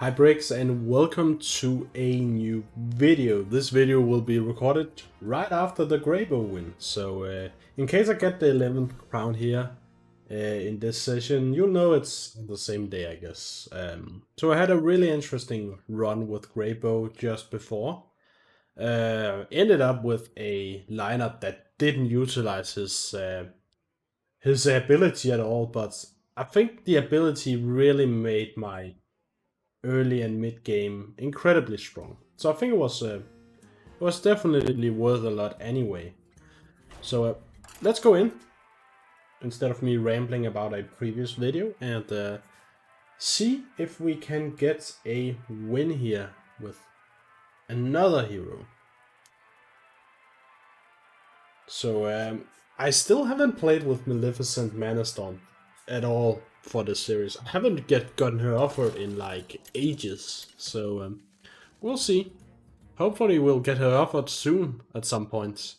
Hi Briggs and welcome to a new video. This video will be recorded right after the Greybow win. So in case I get the 11th crown here in this session, you'll know it's the same day I guess. So I had a really interesting run with Greybow just before. Ended up with a lineup that didn't utilize his ability at all, but I think the ability really made my early and mid game incredibly strong. So I think it was definitely worth a lot anyway. So let's go in instead of me rambling about a previous video and see if we can get a win here with another hero. So I still haven't played with Maleficent Manastorm at all for this series. I haven't gotten her offered in like ages, so we'll see. Hopefully we'll get her offered soon at some point.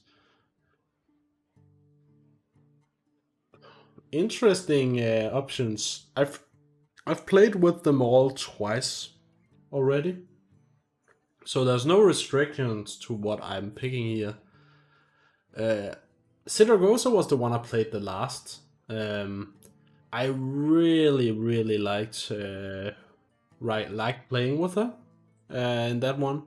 Interesting options. I've played with them all twice already, so there's no restrictions to what I'm picking here. Sindragosa was the one I played the last. I really liked playing with her in that one.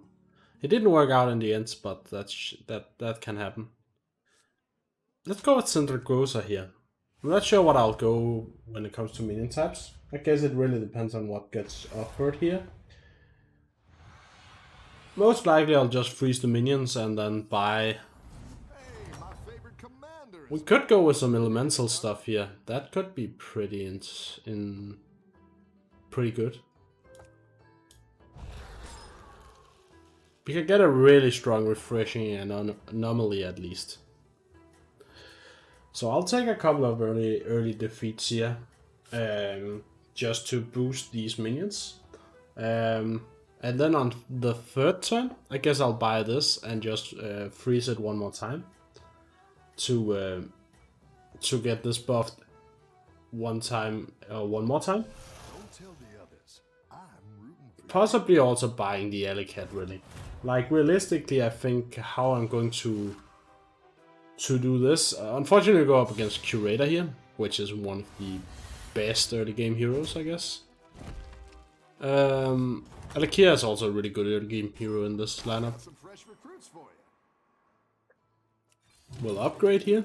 It didn't work out in the end, but that can happen. Let's go with Sindragosa here. I'm not sure what I'll go when it comes to minion types. I guess it really depends on what gets offered here. Most likely I'll just freeze the minions and then buy. We could go with some elemental stuff here. That could be pretty pretty good. We could get a really strong refreshing anomaly at least. So I'll take a couple of early defeats here, just to boost these minions. And then on the third turn, I guess I'll buy this and just freeze it one more time to get this buffed one more time. Possibly also buying the alley cat really. Like realistically, I think how I'm going to do this. Unfortunately, I go up against Curator here, which is one of the best early game heroes, I guess. Alakia is also a really good early game hero in this lineup. We'll upgrade here.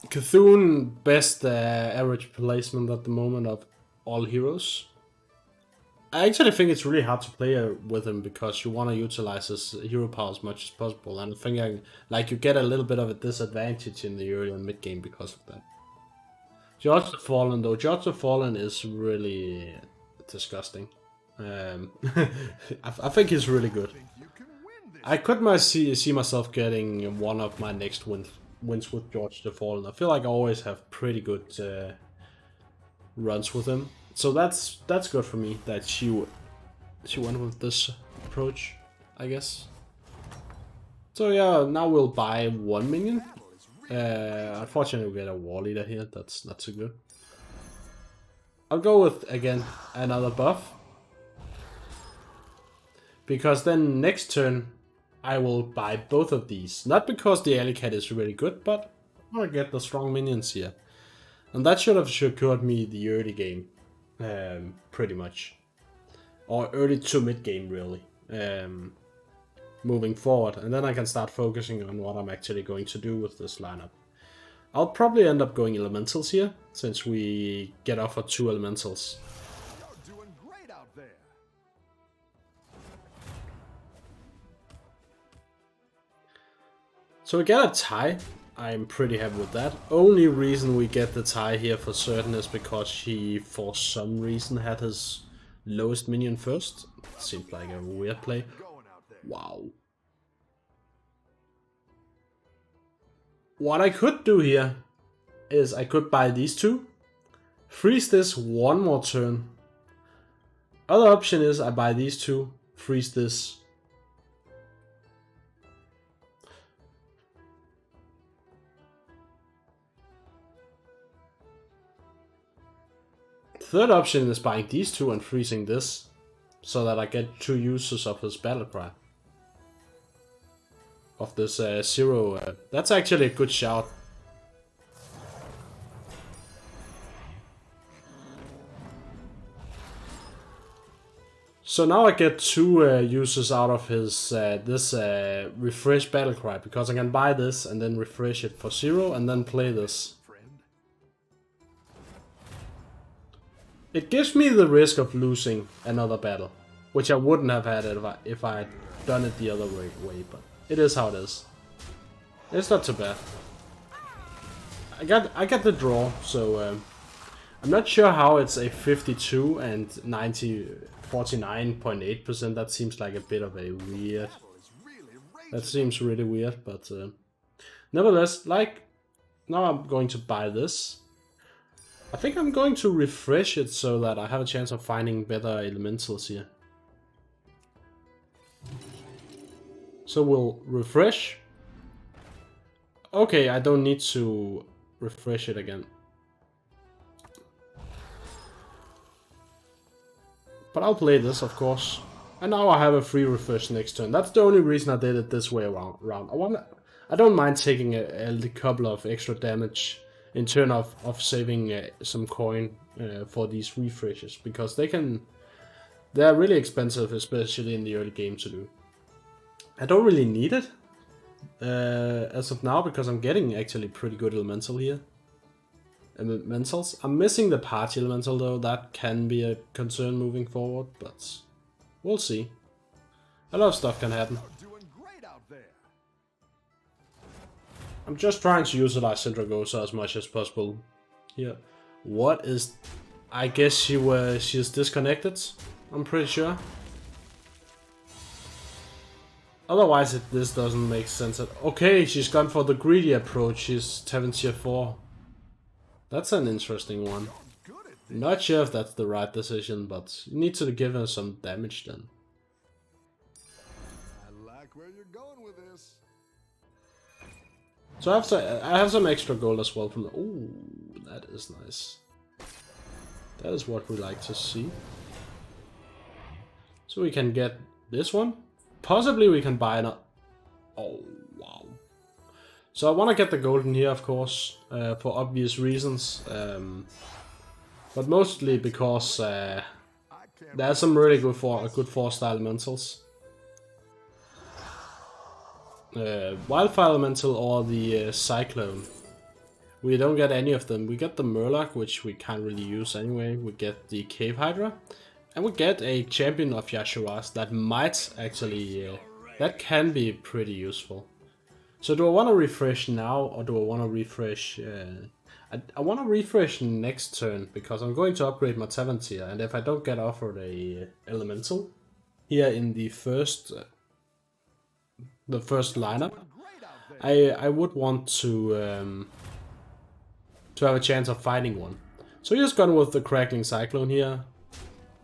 Cthulhu, best average placement at the moment of all heroes. I actually think it's really hard to play with him because you want to utilize his hero power as much as possible, and I think you get a little bit of a disadvantage in the early and mid game because of that. Judge the Fallen though, Judge the Fallen is really disgusting. I think he's really good. I could see myself getting one of my next wins with Judge the Fallen. I feel like I always have pretty good runs with him. So that's good for me that she went with this approach, I guess. So yeah, now we'll buy one minion. Unfortunately, we get a war leader here. That's not so good. I'll go with again another buff, because then next turn I will buy both of these. Not because the alley cat is really good, but I want to get the strong minions here, and that should have secured me the early game. Pretty much, or early to mid game really, moving forward, and then I can start focusing on what I'm actually going to do with this lineup. I'll probably end up going elementals here since we get offered 2 elementals. You're doing great out there. So we get a tie. I'm pretty happy with that. Only reason we get the tie here for certain is because he, for some reason, had his lowest minion first. Seemed like a weird play. Wow. What I could do here is I could buy these 2, freeze this one more turn. Other option is I buy these 2, freeze this. Third option is buying these two and freezing this, so that I get 2 uses of his battle cry. Of this 0. That's actually a good shout. So now I get 2 uses out of his this refresh battle cry, because I can buy this and then refresh it for 0 and then play this. It gives me the risk of losing another battle, which I wouldn't have had if I had done it the other way, but it is how it is. It's not too bad. I got the draw, so I'm not sure how it's a 52 and 49.8%. That seems like a bit of a weird. That seems really weird, but nevertheless, like now I'm going to buy this. I think I'm going to refresh it so that I have a chance of finding better elementals here. So we'll refresh. Okay, I don't need to refresh it again. But I'll play this, of course. And now I have a free refresh next turn. That's the only reason I did it this way around. I don't mind taking a couple of extra damage in turn of saving some coin for these refreshes, because they're really expensive, especially in the early game to do. I don't really need it as of now, because I'm getting actually pretty good elemental here. Elementals. I'm missing the party elemental though. That can be a concern moving forward, but we'll see. A lot of stuff can happen. I'm just trying to utilize Sindragosa as much as possible here. What is... I guess she's disconnected, I'm pretty sure. Otherwise this doesn't make sense. Okay, she's gone for the greedy approach. She's 7 tier 4. That's an interesting one. Not sure if that's the right decision, but you need to give her some damage then. I like where you're going with this. So I have some extra gold as well from... Ooh, that is nice. That is what we like to see. So we can get this one. Possibly we can buy another... Oh, wow. So I want to get the golden here, of course, for obvious reasons. But mostly because there's some really good 4-star elementals. Wildfire elemental or the cyclone. We don't get any of them. We get the Murloc, which we can't really use anyway. We get the Cave Hydra. And we get a champion of Yasharas that might actually... that can be pretty useful. So do I want to refresh now, or do I want to refresh... I want to refresh next turn, because I'm going to upgrade my 7th tier. And if I don't get offered a elemental here in the first lineup, I would want to have a chance of finding one. So just gone with the Crackling Cyclone here.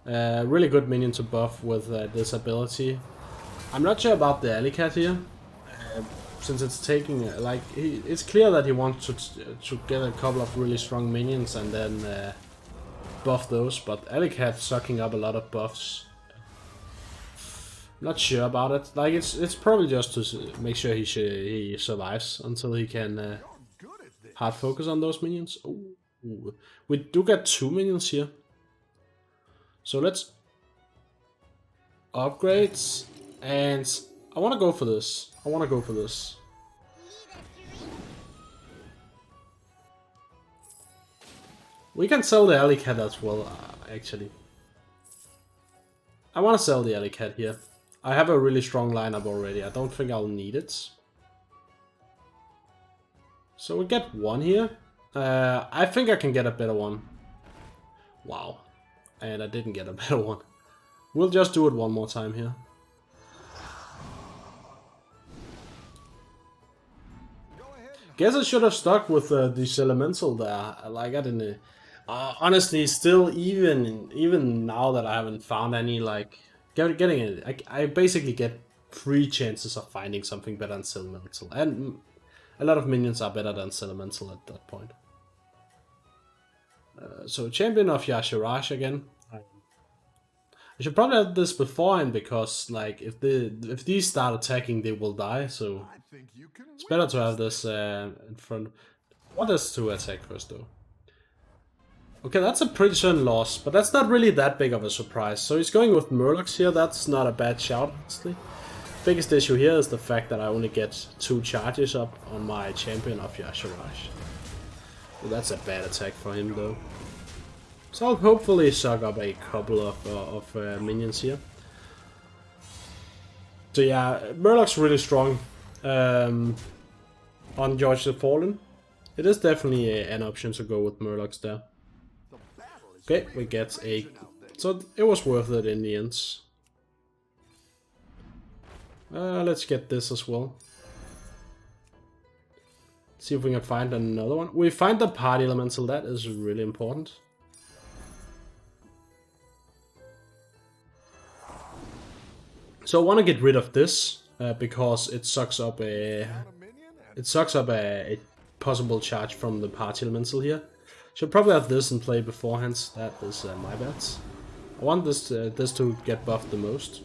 Really good minion to buff with this ability. I'm not sure about the Alicat here, since it's taking it's clear that he wants to get a couple of really strong minions and then buff those, but Alicat sucking up a lot of buffs. Not sure about it. Like it's probably just to make sure he survives until he can hard focus on those minions. Ooh. We do get 2 minions here. So let's upgrade, and I want to go for this. We can sell the alley cat as well, actually. I want to sell the alley cat here. I have a really strong lineup already. I don't think I'll need it. So we get 1 here. I think I can get a better one. Wow. And I didn't get a better one. We'll just do it one more time here. Guess I should have stuck with this elemental there. Like I didn't. Honestly, still even now that I haven't found any, like getting it, I basically get 3 chances of finding something better than elemental, and a lot of minions are better than elemental at that point. So champion of Yashirash again. I should probably have this beforehand because like if these start attacking they will die, so I think you can it's win better to have this in front. What is to attack first though? Okay, that's a pretty certain loss, but that's not really that big of a surprise. So he's going with Murlocs here, that's not a bad shout, honestly. Biggest issue here is the fact that I only get 2 charges up on my champion of Yashirash. So that's a bad attack for him though. So I'll hopefully suck up a couple of minions here. So yeah, Murloc's really strong on George the Fallen. It is definitely an option to go with Murlocs there. Okay, we get a... So it was worth it in the end. Let's get this as well. See if we can find another one. We find the party elemental, that is really important. So I want to get rid of this because it sucks up a possible charge from the party elemental here. Should probably have this in play beforehand. That is my bad. I want this to get buffed the most.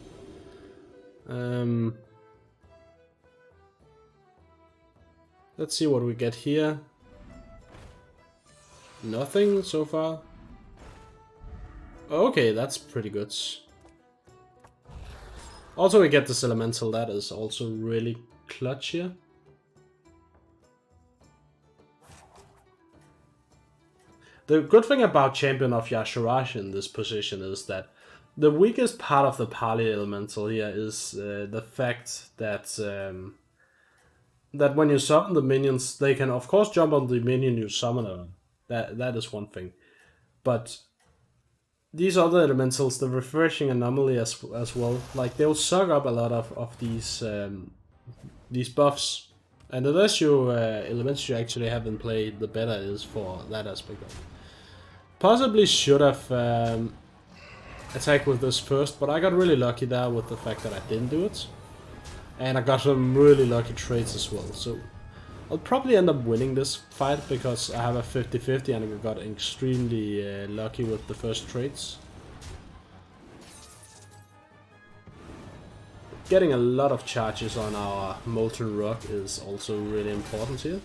Let's see what we get here. Nothing so far. Okay, that's pretty good. Also we get this elemental, that is also really clutch here. The good thing about Champion of Yashirash in this position is that the weakest part of the party elemental here is the fact that that when you summon the minions, they can of course jump on the minion you summon on. That is one thing. But these other elementals, the refreshing anomaly as well, like they'll suck up a lot of these buffs. And the less you elements you actually have in play, the better it is for that aspect of it. Possibly should have attacked with this first, but I got really lucky there with the fact that I didn't do it. And I got some really lucky trades as well, so I'll probably end up winning this fight because I have a 50-50 and I got extremely lucky with the first trades. Getting a lot of charges on our Molten Rock is also really important here.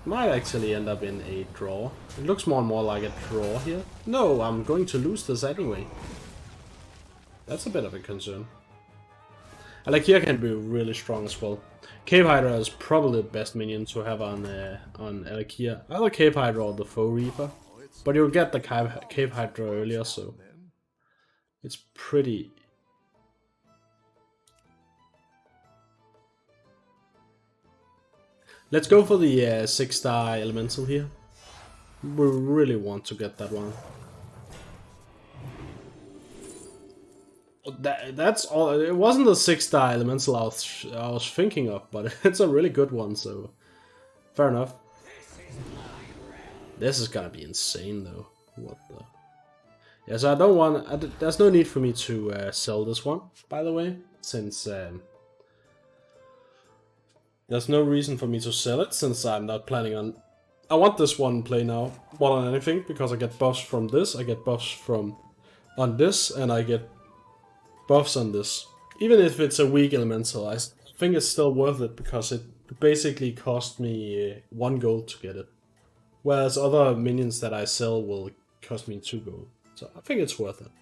Might actually end up in a draw. It looks more and more like a draw here. No, I'm going to lose this anyway. That's a bit of a concern. Alakia can be really strong as well. Cave Hydra is probably the best minion to have on Alakia. Either Cave Hydra or the Foe Reaper. But you'll get the Cave Hydra earlier, so it's pretty... Let's go for the 6-star elemental here. We really want to get that one. That's all. It wasn't the 6-star elemental I was thinking of, but it's a really good one, so fair enough. This is gonna be insane though. What the? Yeah, so I don't want. There's no need for me to sell this one, by the way, since there's no reason for me to sell it since I'm not planning on... I want this one in play now more than anything because I get buffs from this, I get buffs from on this, and I get buffs on this. Even if it's a weak elemental, I think it's still worth it because it basically cost me 1 gold to get it. Whereas other minions that I sell will cost me 2 gold. So I think it's worth it.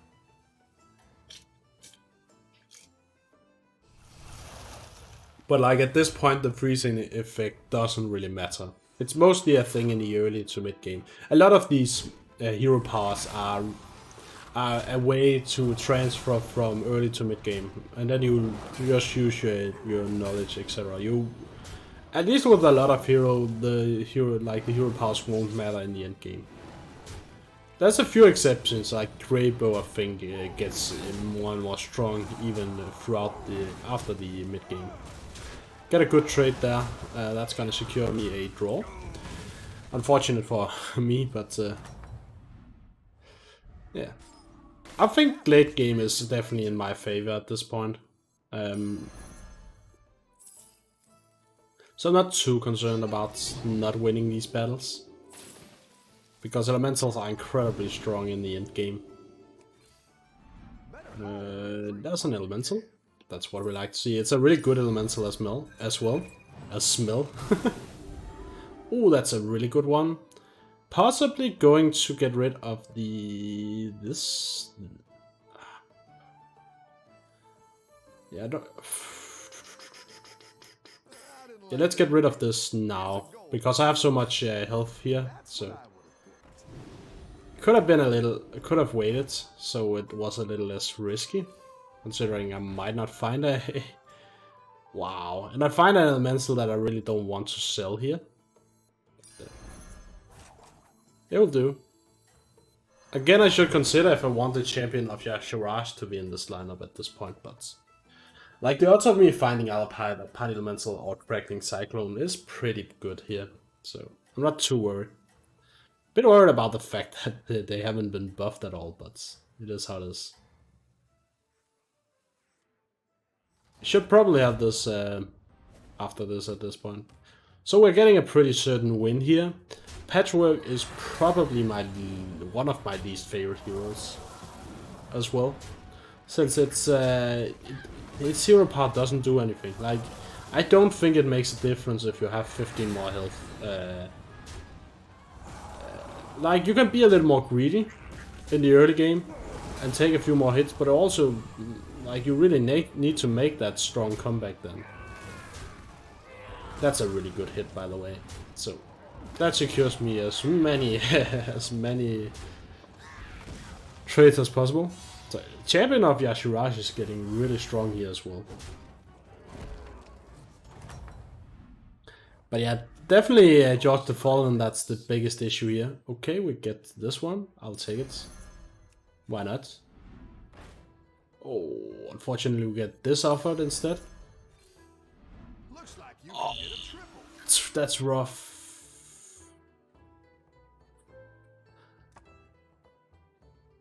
But like at this point the freezing effect doesn't really matter. It's mostly a thing in the early to mid game. A lot of these hero powers are a way to transfer from early to mid game, and then you just use your knowledge, etc. You, at least with a lot of the hero powers won't matter in the end game. There's a few exceptions, like Greybow I think gets more and more strong even throughout after the mid game. Get a good trade there. That's gonna secure me a draw. Unfortunate for me, but yeah. I think late game is definitely in my favor at this point. So So I'm not too concerned about not winning these battles. Because elementals are incredibly strong in the end game. There's an elemental. That's what we like to see. It's a really good elemental as well. As smell. Ooh, that's a really good one. Possibly going to get rid of this. Yeah, I don't. Yeah, let's get rid of this now because I have so much health here. So could have been a little. Could have waited, so it was a little less risky, considering I might not find a. Wow, and I find an elemental that I really don't want to sell here. It'll do. Again, I should consider if I want the champion of Yashiraj to be in this lineup at this point, but like the odds of me finding Alpine, a Party Elemental or Crackling Cyclone is pretty good here, so I'm not too worried. Bit worried about the fact that they haven't been buffed at all, but it is how it is. Should probably have this after this at this point. So we're getting a pretty certain win here. Patchwork is probably one of my least favorite heroes as well, since its hero part doesn't do anything. Like, I don't think it makes a difference if you have 15 more health. Like, you can be a little more greedy in the early game and take a few more hits, but also, like, you really need to make that strong comeback then. That's a really good hit, by the way. So that secures me as many trades as possible. So, champion of Yashiraj is getting really strong here as well. But yeah, definitely George the Fallen, that's the biggest issue here. Okay, we get this one. I'll take it. Why not? Oh, unfortunately we get this offered instead. Looks like you Oh, can get a triple. that's rough.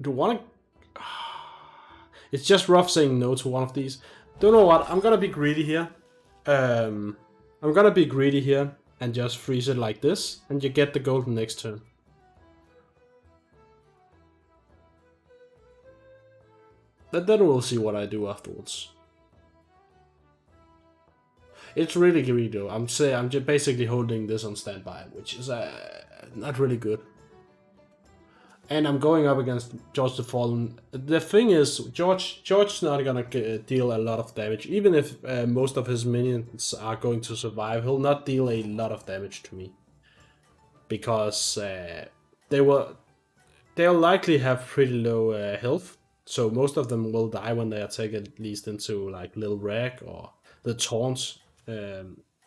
Do you want to... It's just rough saying no to one of these. Don't know what, I'm gonna be greedy here. I'm gonna be greedy here and just freeze it like this, and you get the golden next turn. Then we'll see what I do afterwards. It's really greedy though. I'm just basically holding this on standby, which is not really good. And I'm going up against George the Fallen. The thing is, George's not gonna deal a lot of damage. Even if most of his minions are going to survive, he'll not deal a lot of damage to me. Because they'll likely have pretty low health. So most of them will die when they are taken at least into like Little Rag or the Taunt.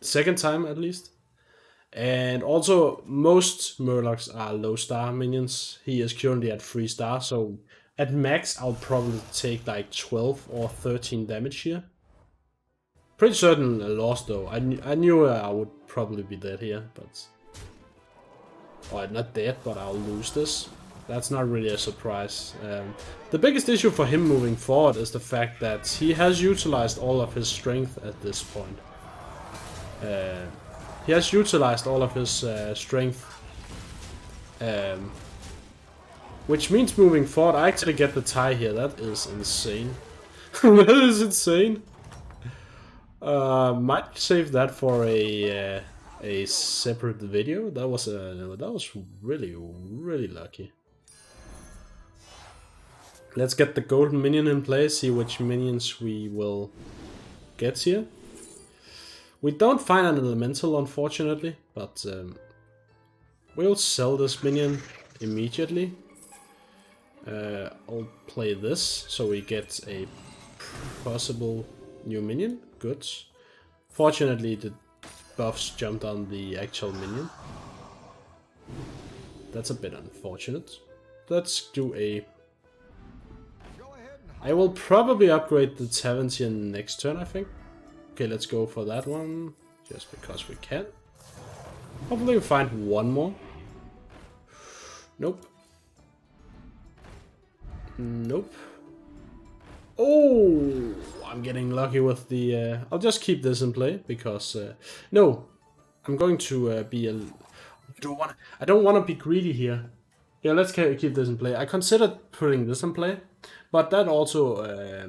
Second time at least. And also, most Murlocs are low star minions. He is currently at 3 star, so at max I'll probably take like 12 or 13 damage here. Pretty certain a loss though. I knew I would probably be dead here, but... Or not dead, but I'll lose this. That's not really a surprise. The biggest issue for him moving forward is the fact that he has utilized all of his strength at this point. He has utilized all of his strength, which means moving forward I actually get the tie here. That is insane. That is insane. Might save that for a separate video. That was really lucky. Let's get the golden minion in place. See which minions we will get here. We don't find an elemental, unfortunately, but we'll sell this minion immediately. I'll play this, so we get a possible new minion. Good. Fortunately, the buffs jumped on the actual minion. That's a bit unfortunate. Let's do a... I will probably upgrade the Tavantian next turn, I think. Okay, let's go for that one, just because we can. Hopefully we find one more. Nope. Nope. Oh, I'm getting lucky with the... I'll just keep this in play, because... no, I'm going to be a... I don't want to be greedy here. Yeah, let's keep this in play. I considered putting this in play, but that also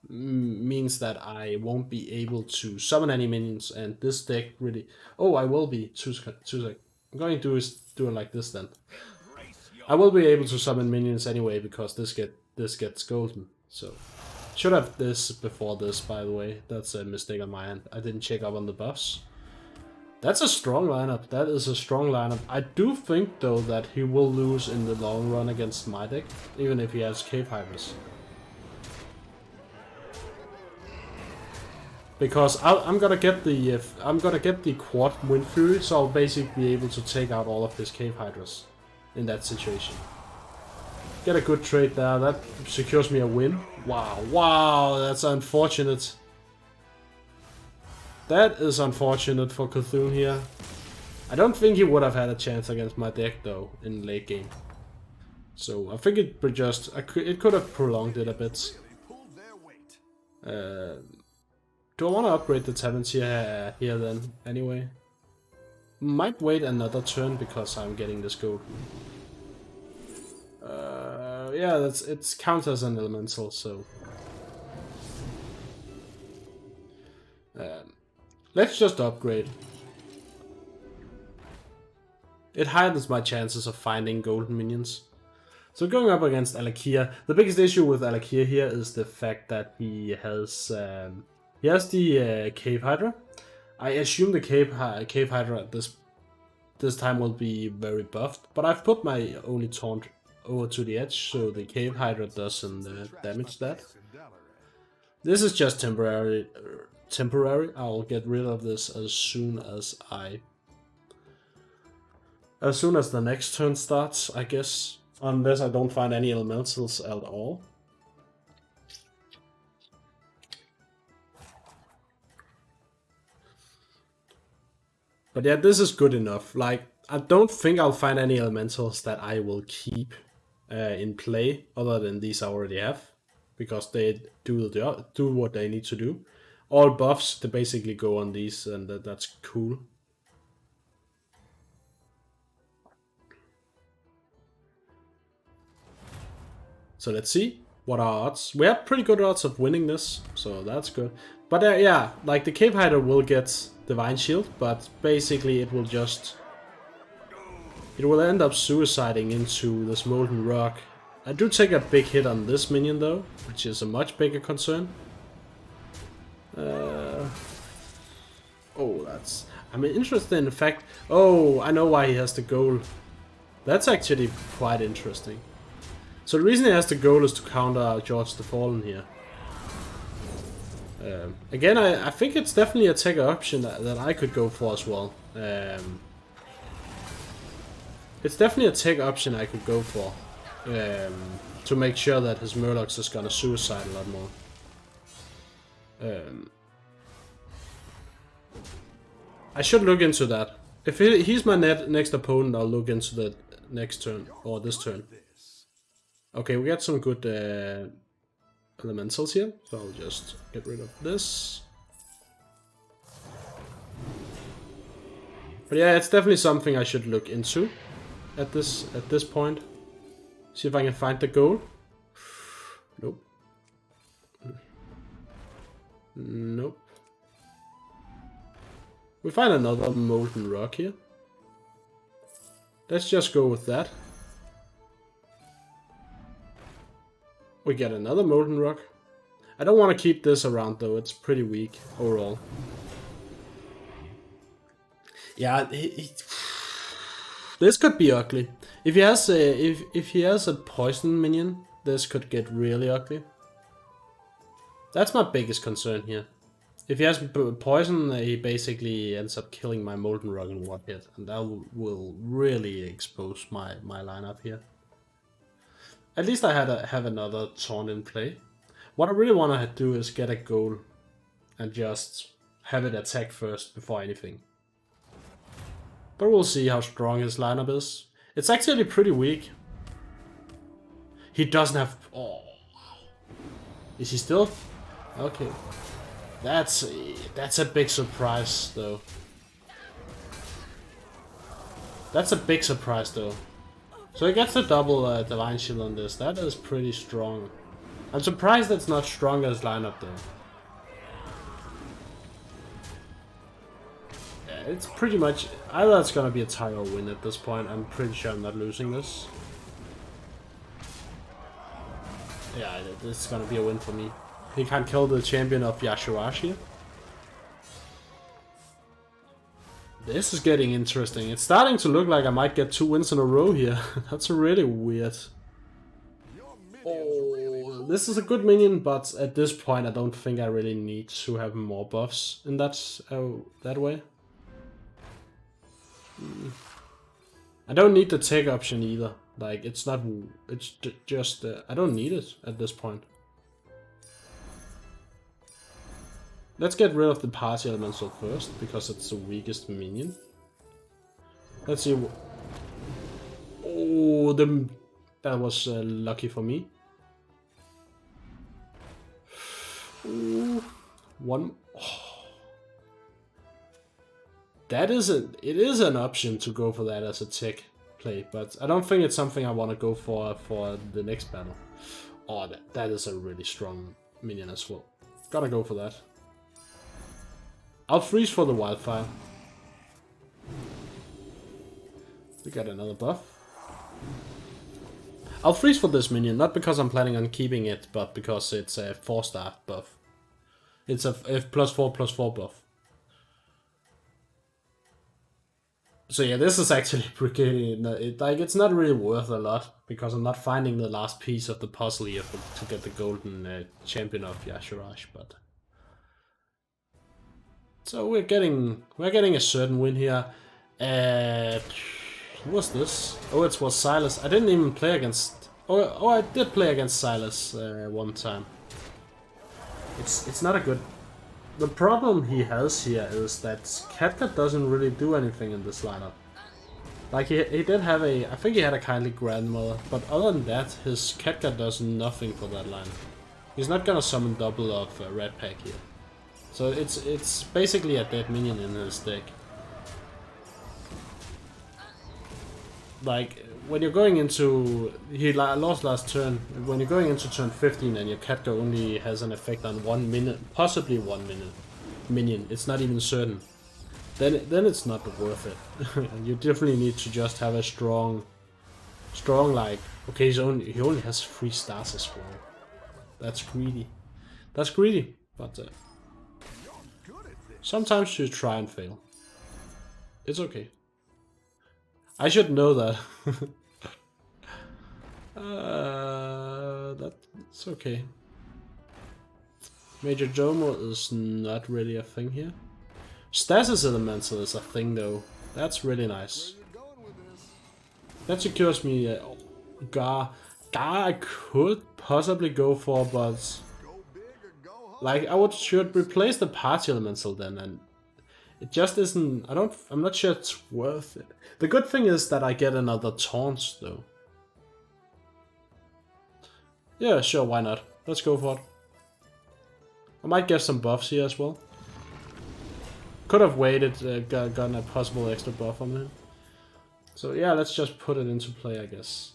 means that I won't be able to summon any minions, and this deck really... Oh, I will be. Two sec. I'm going to do it like this then. I will be able to summon minions anyway because this gets golden. So should have this before this, by the way. That's a mistake on my end. I didn't check up on the buffs. That's a strong lineup. That is a strong lineup. I do think though that he will lose in the long run against my deck, even if he has Cave Hydras. Because I'm gonna get the Quad Wind Fury, so I'll basically be able to take out all of his Cave Hydras in that situation. Get a good trade there. That secures me a win. Wow, that's unfortunate. That is unfortunate for Cthulhu here. I don't think he would have had a chance against my deck though in late game. So I think it could have prolonged it a bit. Do I want to upgrade the taverns here then anyway? Might wait another turn because I'm getting this gold. Yeah, it's counts as an elemental, so. Let's just upgrade. It heightens my chances of finding golden minions. So going up against Alakia, the biggest issue with Alakia here is the fact that he has the Cave Hydra. I assume the Cave Hydra this time will be very buffed, but I've put my only taunt over to the edge, so the Cave Hydra doesn't damage that. This is just temporary. I'll get rid of this as soon as the next turn starts, I guess. Unless I don't find any elementals at all. But yeah, this is good enough. Like, I don't think I'll find any elementals that I will keep in play other than these I already have, because they do what they need to do. All buffs, they basically go on these, and that's cool. So let's see what our odds. We have pretty good odds of winning this, so that's good. But yeah, like the Cave Hydra will get Divine Shield, but basically it will end up suiciding into this Molten Rock. I do take a big hit on this minion though, which is a much bigger concern. I'm interested in the fact... Oh, I know why he has the goal. That's actually quite interesting. So the reason he has the goal is to counter George the Fallen here. Again, I think it's definitely a tech option that I could go for as well. It's definitely a tech option I could go for. To make sure that his Murlocs is gonna suicide a lot more. I should look into that. If he's my next opponent, I'll look into that next turn, or this turn. Okay, we got some good elementals here, so I'll just get rid of this. But yeah, it's definitely something I should look into at this point. See if I can find the goal. Nope. Nope. We find another Molten Rock here. Let's just go with that. We get another Molten Rock. I don't want to keep this around though, it's pretty weak overall. Yeah, this could be ugly. If he has a poison minion, this could get really ugly. That's my biggest concern here. If he has poison, he basically ends up killing my Molten Rock in one hit, and that will really expose my lineup here. At least I have another taunt in play. What I really want to do is get a goal and just have it attack first before anything. But we'll see how strong his lineup is. It's actually pretty weak. He doesn't have... Oh. Is he still? Okay. That's a big surprise though. That's a big surprise though. So he gets a double Divine Shield on this. That is pretty strong. I'm surprised it's not stronger as lineup though. Yeah, it's pretty much... Either it's gonna be a tie or win at this point. I'm pretty sure I'm not losing this. Yeah, this is gonna be a win for me. He can't kill the champion of Yashirashi. This is getting interesting. It's starting to look like I might get 2 wins in a row here. That's really weird. Oh, this is a good minion, but at this point I don't think I really need to have more buffs in that way. I don't need the tech option either. Like, it's not... It's just... I don't need it at this point. Let's get rid of the party elemental first, because it's the weakest minion. Let's see... Oh, that was lucky for me. Ooh, one... Oh. That is it is an option to go for that as a tech play, but I don't think it's something I want to go for the next battle. Oh, that is a really strong minion as well. Gotta go for that. I'll freeze for the wildfire. We got another buff. I'll freeze for this minion, not because I'm planning on keeping it, but because it's a 4-star buff. It's a +4/+4 buff. So yeah, this is actually pretty... Like, it's not really worth a lot, because I'm not finding the last piece of the puzzle here to get the golden champion of Yashirash, but... So we're getting a certain win here. Who was this? Oh, it was Silas. I didn't even play against... Oh, I did play against Silas one time. It's not a good... The problem he has here is that Catcat doesn't really do anything in this lineup. Like, he did have a... I think he had a kindly grandmother, but other than that, his Catcat does nothing for that line. He's not gonna summon double of Red Pack here. So it's basically a dead minion in his deck. Like, when you're going into... He lost last turn. When you're going into turn 15 and your Catcat only has an effect on 1 minute, possibly 1 minute minion, it's not even certain. Then it's not worth it. You definitely need to just have a strong like... Okay, he only has 3 stars as well. That's greedy. That's greedy, but... sometimes you try and fail. It's okay. I should know that. That's okay. Major Domo is not really a thing here. Stasis Elemental is a thing though. That's really nice. That secures me Gar I could possibly go for, but... Like, should replace the party elemental then, and it just isn't... I'm not sure it's worth it. The good thing is that I get another taunt though. Yeah, sure, why not? Let's go for it. I might get some buffs here as well. Could have waited, gotten a possible extra buff on him. So yeah, let's just put it into play, I guess.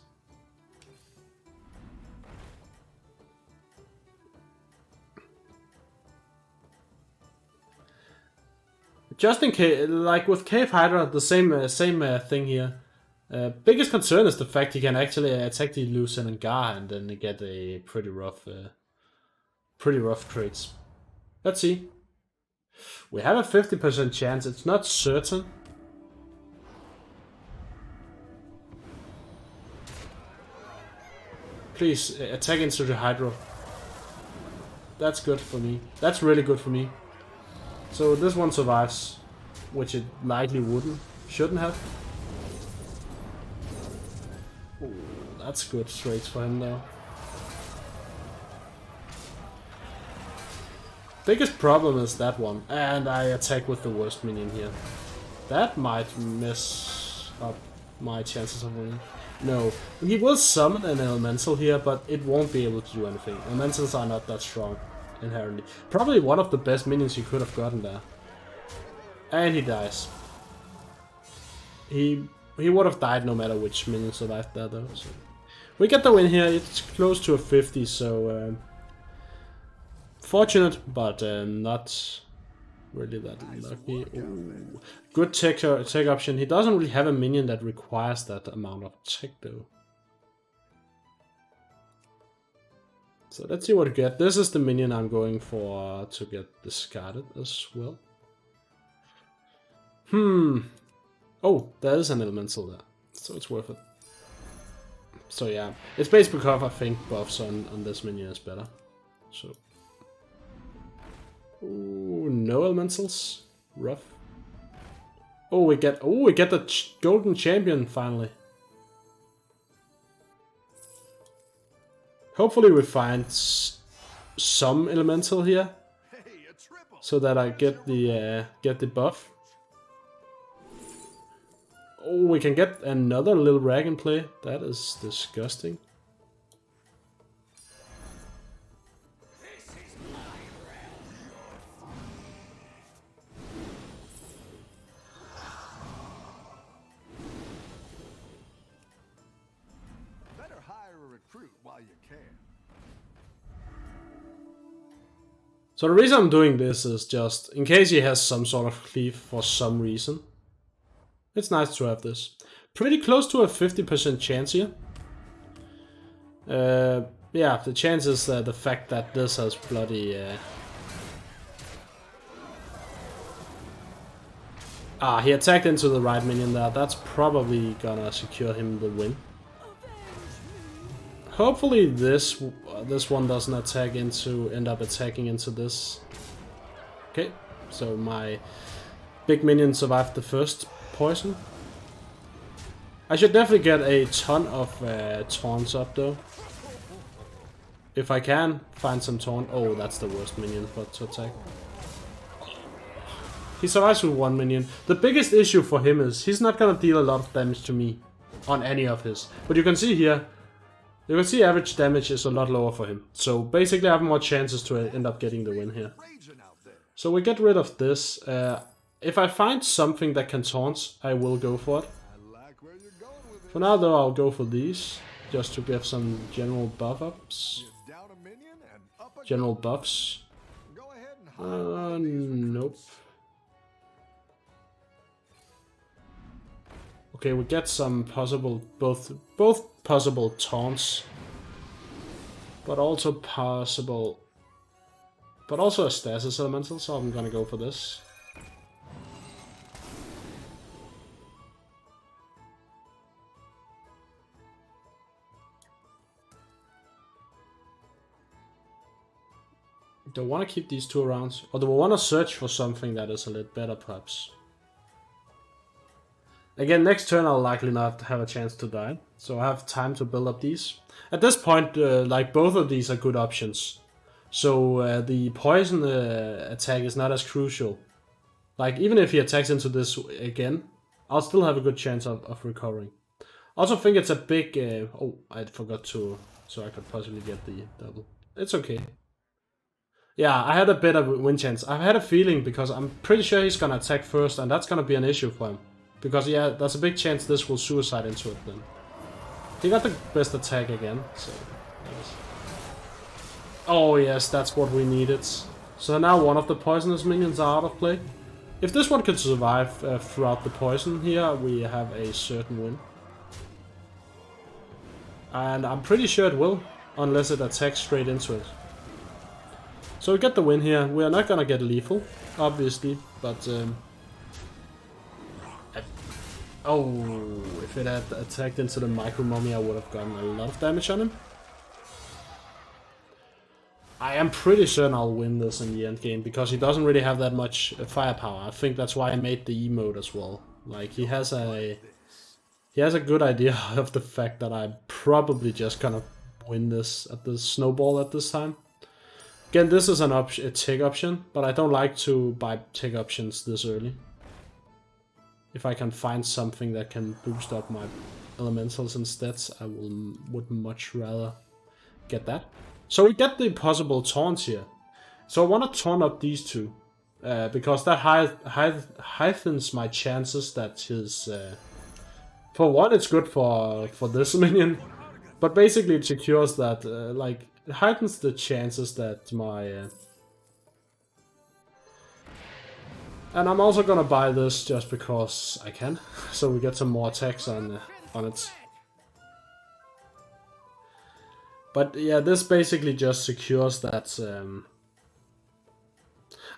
Just in case, like with Cave Hydra, the same thing here. Biggest concern is the fact he can actually attack the Lucen and Gar and then get a pretty rough trades. Let's see. We have a 50% chance. It's not certain. Please attack into the Hydra. That's good for me. That's really good for me. So this one survives, which it likely shouldn't have. Ooh, that's good trades for him though. Biggest problem is that one, and I attack with the worst minion here. That might mess up my chances of winning. No, he will summon an elemental here, but it won't be able to do anything. Elementals are not that strong. Inherently. Probably one of the best minions you could have gotten there. And he dies. He He would have died no matter which minion survived that though. So. We get the win here. It's close to a 50, so fortunate, but not really that lucky. Ooh. Good tech option. He doesn't really have a minion that requires that amount of tech though. So let's see what we get. This is the minion I'm going for to get discarded as well. Oh, there is an elemental there, so it's worth it. So yeah, it's basically because I think buffs on this minion is better. So, ooh, no elementals, rough. Oh, we get the golden champion finally. Hopefully we find some elemental here, so that I get the buff. Oh, we can get another little rag in play. That is disgusting. Better hire a recruit while you can. So the reason I'm doing this is just in case he has some sort of cleave for some reason. It's nice to have this. Pretty close to a 50% chance here. Yeah, the chance is the fact that this has bloody... he attacked into the right minion there. That's probably gonna secure him the win. Hopefully this one doesn't end up attacking into this. Okay, so my big minion survived the first poison. I should definitely get a ton of taunts up though. If I can find some taunt. Oh, that's the worst minion to attack. He survives with one minion. The biggest issue for him is he's not gonna deal a lot of damage to me on any of his. But you can see here, you can see average damage is a lot lower for him. So basically I have more chances to end up getting the win here. So we get rid of this. If I find something that can taunt, I will go for it. For now though, I'll go for these, just to give some general buff ups. General buffs. Nope. Okay, we get some possible, both possible taunts, but also a stasis elemental, so I'm gonna go for this. Do I want to keep these two around? Or do I want to search for something that is a little better, perhaps? Again, next turn I'll likely not have a chance to die, so I have time to build up these. At this point, like both of these are good options. So the poison attack is not as crucial. Like even if he attacks into this again, I'll still have a good chance of recovering. I also think it's a big... oh, I forgot to... So I could possibly get the double. It's okay. Yeah, I had a bit of a win chance. I've had a feeling because I'm pretty sure he's gonna attack first, and that's gonna be an issue for him. Because yeah, there's a big chance this will suicide into it then. He got the best attack again, so... Oh yes, that's what we needed. So now one of the poisonous minions are out of play. If this one could survive throughout the poison here, we have a certain win. And I'm pretty sure it will, unless it attacks straight into it. So we get the win here. We are not gonna get lethal, obviously, but... oh, if it had attacked into the micro mummy, I would have gotten a lot of damage on him. I am pretty certain I'll win this in the end game, because he doesn't really have that much firepower. I think that's why I made the emote as well. Like, he has a good idea of the fact that I'm probably just gonna win this at the snowball at this time. Again, this is a tech option, but I don't like to buy tech options this early. If I can find something that can boost up my elementals and stats, I would much rather get that. So we get the possible taunts here. So I want to taunt up these two, because that heightens my chances that For one, it's good for this minion, but basically it secures that, like, it heightens the chances that my... And I'm also gonna buy this just because I can, so we get some more attacks on it. But yeah, this basically just secures that...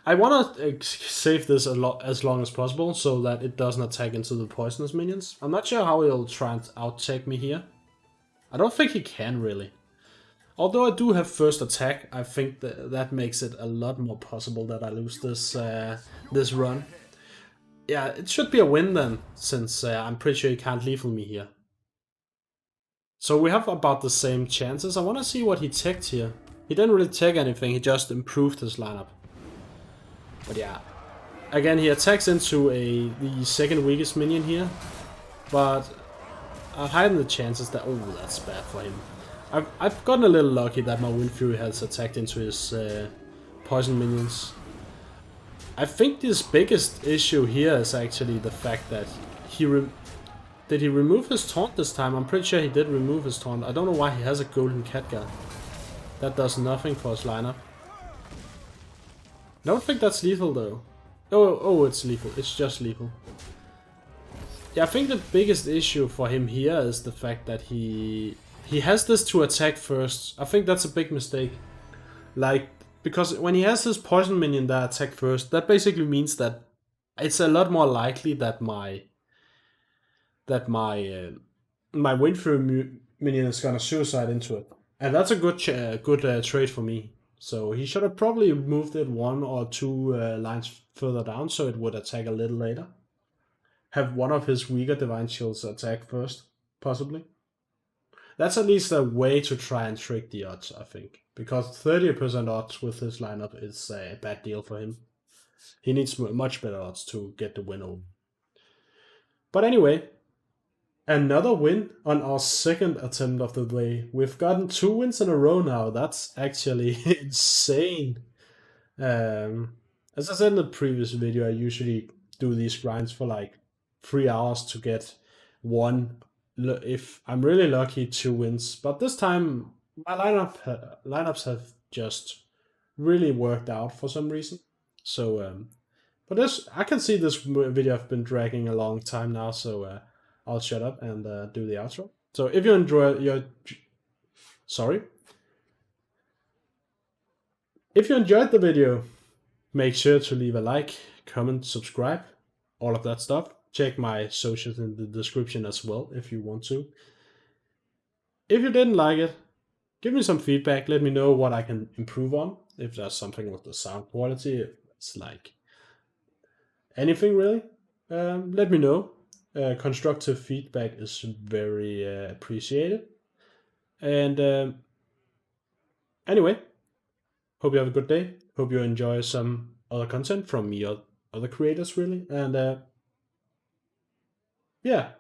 I want to save this as long as possible so that it doesn't attack into the poisonous minions. I'm not sure how he'll try and out-tech me here. I don't think he can really. Although I do have first attack, I think that makes it a lot more possible that I lose this this run. Yeah, it should be a win then, since I'm pretty sure he can't lethal me here. So we have about the same chances. I want to see what he teched here. He didn't really tech anything, he just improved his lineup. But yeah, again he attacks into the second weakest minion here, but I'll heighten the chances that... Oh, that's bad for him. I've gotten a little lucky that my Wind Fury has attacked into his poison minions. I think this biggest issue here is actually the fact that did he remove his taunt this time? I'm pretty sure he did remove his taunt. I don't know why he has a golden cat guard. That does nothing for his lineup. I don't think that's lethal though. Oh, it's lethal. It's just lethal. Yeah, I think the biggest issue for him here is the fact that he has this to attack first. I think that's a big mistake. Like, because when he has his poison minion that attack first, that basically means that it's a lot more likely that my Wind Fury minion is gonna suicide into it. And that's a good trade for me. So he should have probably moved it 1 or 2 lines further down so it would attack a little later. Have one of his weaker Divine Shields attack first, possibly. That's at least a way to try and trick the odds, I think. Because 30% odds with his lineup is a bad deal for him. He needs much better odds to get the win over. But anyway, another win on our second attempt of the day. We've gotten 2 wins in a row now. That's actually insane. As I said in the previous video, I usually do these grinds for like 3 hours to get 1. If I'm really lucky, 2 wins. But this time, my lineups have just really worked out for some reason. So, but I can see this video have been dragging a long time now. So I'll shut up and do the outro. So if you enjoyed if you enjoyed the video, make sure to leave a like, comment, subscribe, all of that stuff. Check my socials in the description as well if you want to. If you didn't like it, give me some feedback. Let me know what I can improve on. If there's something with the sound quality, if it's like anything really, let me know. Constructive feedback is very appreciated. And anyway, hope you have a good day. Hope you enjoy some other content from me or other creators really. And yeah,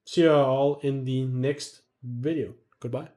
see you all in the next video. Goodbye.